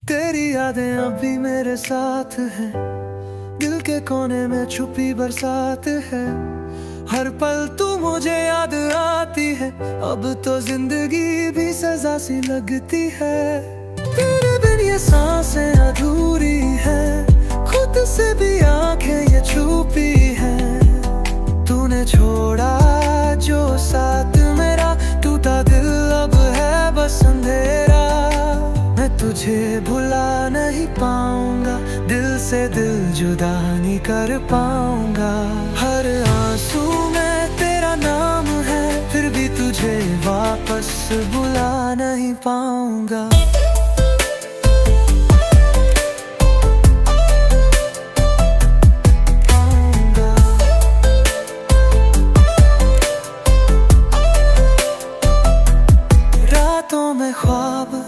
तेरी यादें अभी मेरे साथ हैं, दिल के कोने में छुपी बरसात है। हर पल तू मुझे याद आती है, अब तो जिंदगी भी सजा सी लगती है। तेरे बिन ये सांसें अधूरी है, खुद से भी आंखें ये छुपी है। तूने छोड़ा जो साथ मेरा, टूटा दिल अब है बस अंधेरा। मैं तुझे भुला नहीं पाऊंगा, दिल से दिल जुदा नहीं कर पाऊंगा। हर आंसू में तेरा नाम है, फिर भी तुझे वापस बुला नहीं पाऊंगा। रातों में ख्वाब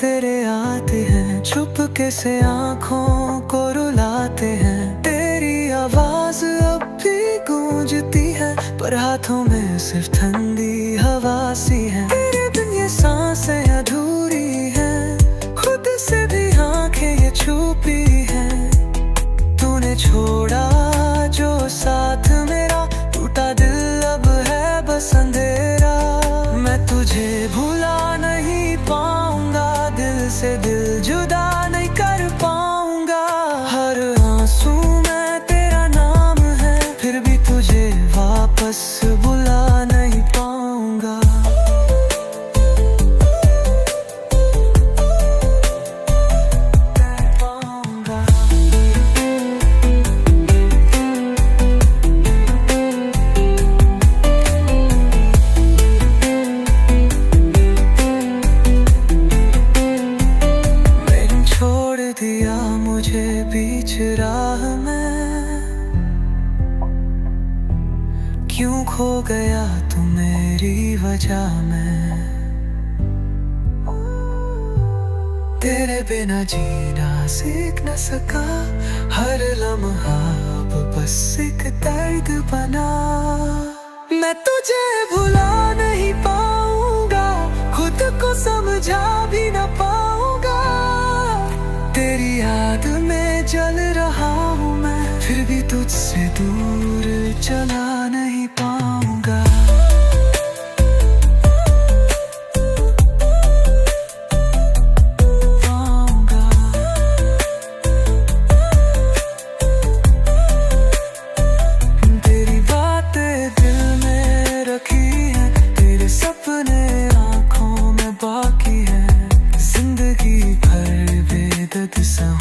तेरे आते हैं, चुपके से आँखों को रुलाते हैं। तेरी आवाज अब भी गूंजती है, पर हाथों में सिर्फ ठंडी हवा सी है। तेरे बिन ये सांसें अधूरी हैं, खुद से भी आंखें ये छुपी हैं। तूने छोड़ा जो साथ मेरा, टूटा दिल अब है बस अंधेरा। मैं तुझे भुला नहीं पाऊंगा, दिल से दिल जुदा नहीं कर पाऊंगा। हर आंसू में तेरा नाम है, फिर भी तुझे वापस बुला नहीं पाऊंगा। दिया मुझे बीच राह में, क्यों खो गया तू मेरी वजह में। तेरे बिना जीना सीख न सका, हर लम्हा अब बस एक दर्द बना। मैं तुझे भुला नहीं पाऊंगा, खुद को समझा भी न पाऊंगा। तेरी याद में जल रहा हूँ मैं, फिर भी तुझसे दूर चला नहीं पाऊंगा। तेरी बातें दिल में रखी हैं, तेरे सपने आंखों में बाकी हैं। जिंदगी भर बेदर्द सा